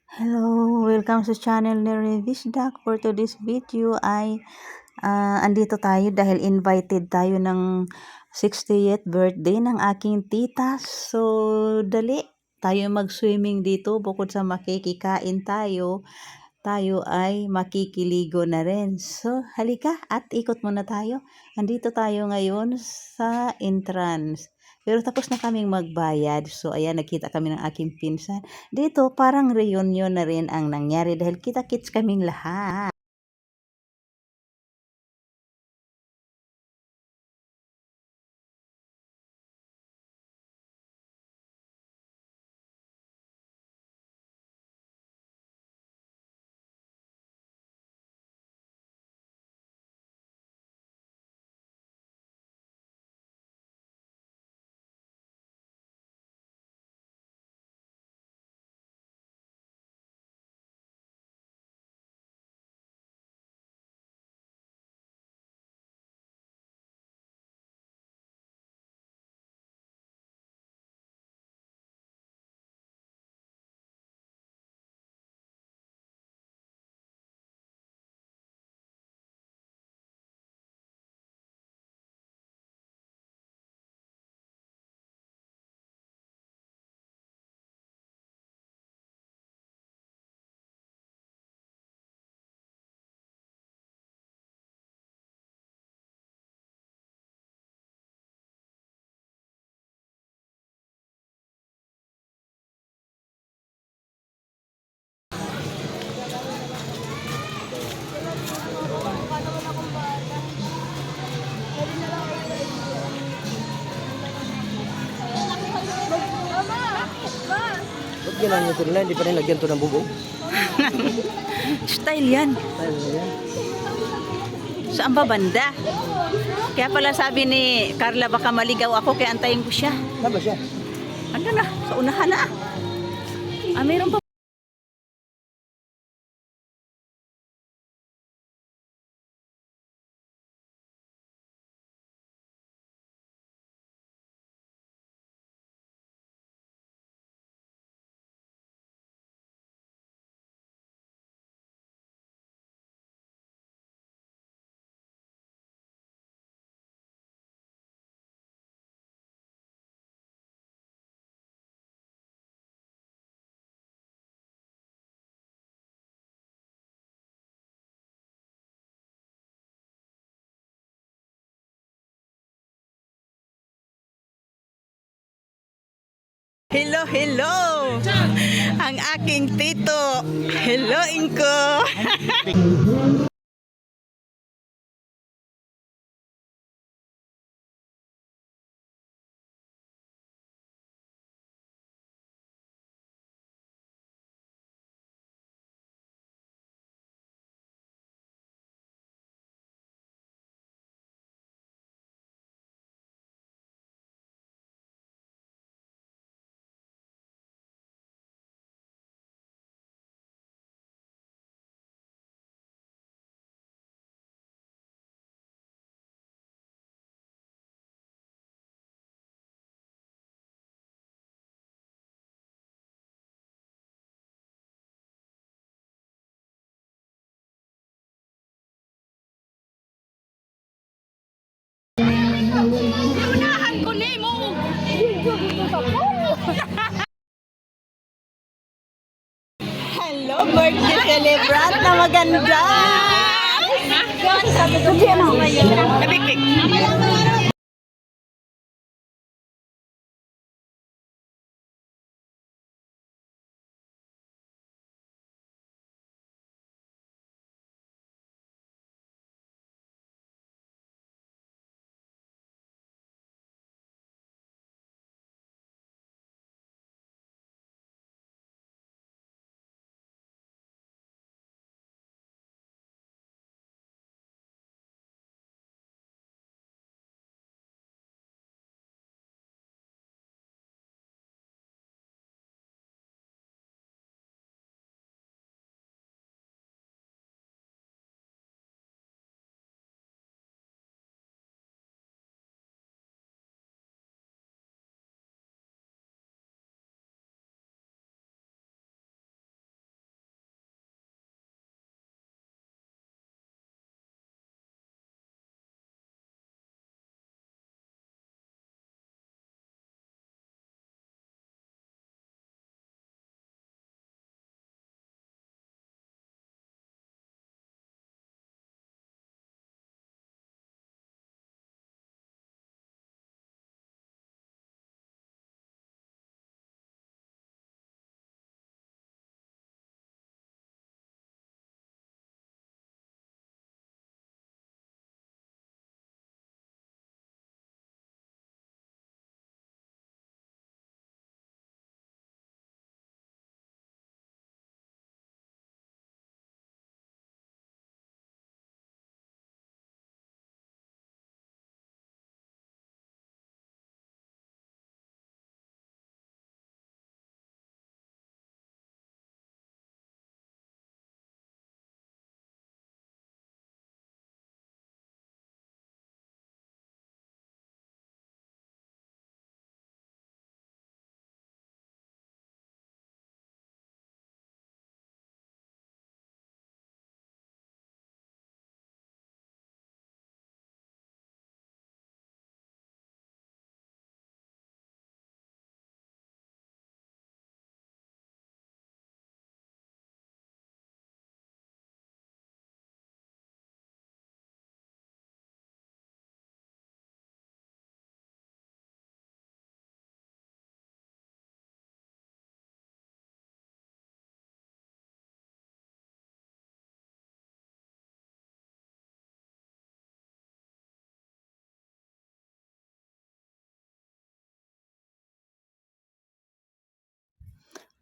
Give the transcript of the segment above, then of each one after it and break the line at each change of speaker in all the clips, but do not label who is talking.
Hello, welcome sa channel ni Revis Duck. For today's video ay andito tayo dahil invited tayo ng 60th birthday ng aking tita. So, dali tayo mag-swimming dito. Bukod sa makikikain tayo ay makikiligo na rin. So, halika at ikot muna tayo. Andito tayo ngayon sa entrance. Pero tapos na kaming magbayad. So, ayan, nakita kami ng aking pinsan. Dito, parang reunion na rin ang nangyari dahil kita-kits kaming lahat.
Ba't ginanyo ito nila? Hindi pa rin lagyan ito ng bubong?
Style yan.
Ayun na yan.
Saan ba banda? Kaya pala sabi ni Carla, baka maligaw ako kaya antayin ko siya.
Saan ba siya?
Ano na, sa unahan na. Meron pa. Hello, hello! Ang aking tito. Hello, Inko. Unahan ko ni mo. Hello, birthday celebrant na maganda. Sabi ko, Nabikbik.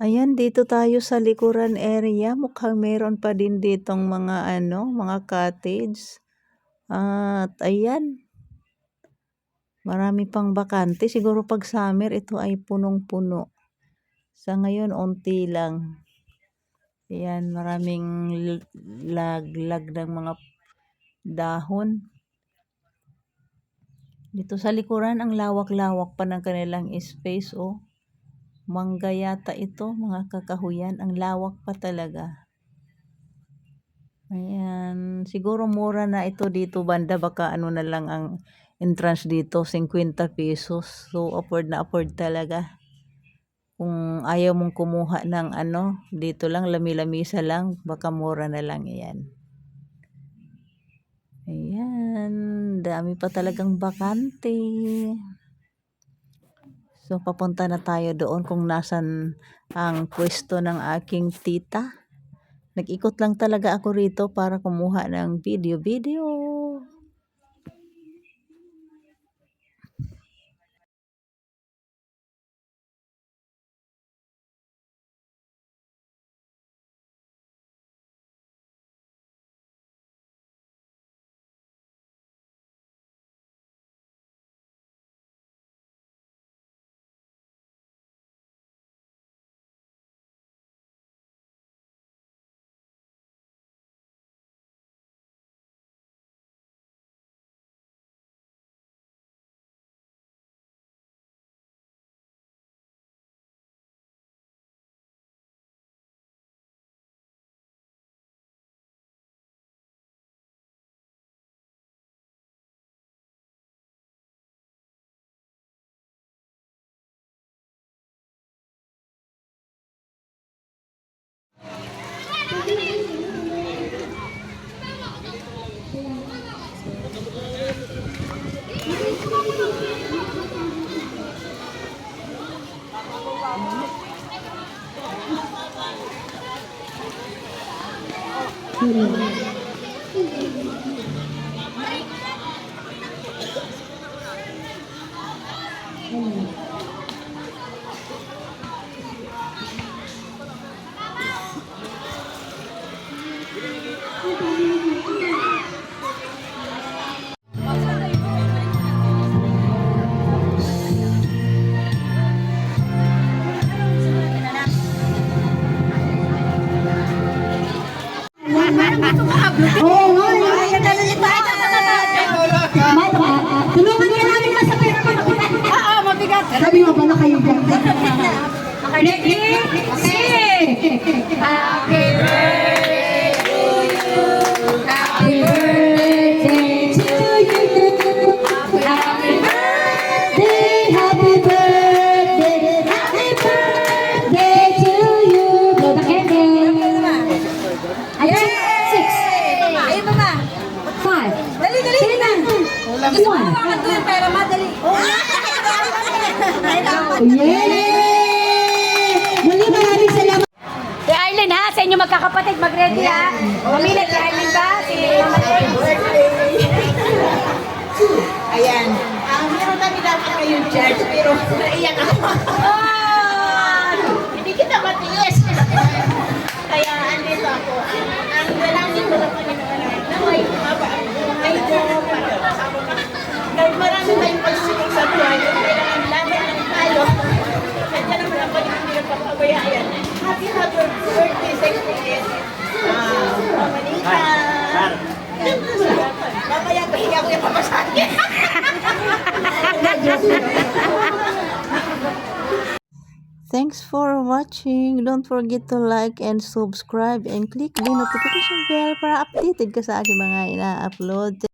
Ayan, dito tayo sa likuran area. Mukhang meron pa din ditong mga mga cottage. At ayan, marami pang bakante. Siguro pag summer, ito ay punong-puno. Sa ngayon, unti lang. Ayan, maraming laglag ng mga dahon. Dito sa likuran, ang lawak-lawak pa ng kanilang space, oh. Mangga yata ito, mga kakahuyan. Ang lawak pa talaga. Ayan, siguro mura na ito dito banda. Baka na lang ang entrance dito, 50 pesos. So, afford na afford talaga. Kung ayaw mong kumuha ng dito lang, lami-lamisa lang, baka mura na lang yan. Ayan, dami pa talagang bakante. So, papunta na tayo doon kung nasan ang pwesto ng aking tita. Nag-ikot lang talaga ako rito para kumuha ng video.
Tulungan niya namin masapit. Oo, mabigat. Sabi mo pala kayo dyan. Ready? Sing! Happy birthday to you. Happy birthday to you. Happy birthday, happy birthday, happy birthday to you. Blow the candle. Ayan, 6. Ayun ba? 5. Dali. Sige na. Gusto mo makanto yung pera, madali. Yay! Muli maraming salamat. Si Arlene ha, sa inyo magkakapatid, mag-ready ha. Pamilit si Arlene ba? Si Mama
Ayan. Meron kami dapat kayong charge, pero naiyak ako. Hindi kita matiis. Kaya andito ako. Ang dalangin ko ng Panginoon na may kumaba ang buhay ko para kasama ka. Dahil marami tayong pagsusubok sa buhay, kailangan laban lang tayo. Kaya naman ang Panginoon hindi nagpapabayaan. Happy birthday sa inyo. Manita. Mamaya pahinga ko yung papasakin.
Thanks for watching. Don't forget to like and subscribe and click the notification bell para updated ka sa aking mga ina-upload.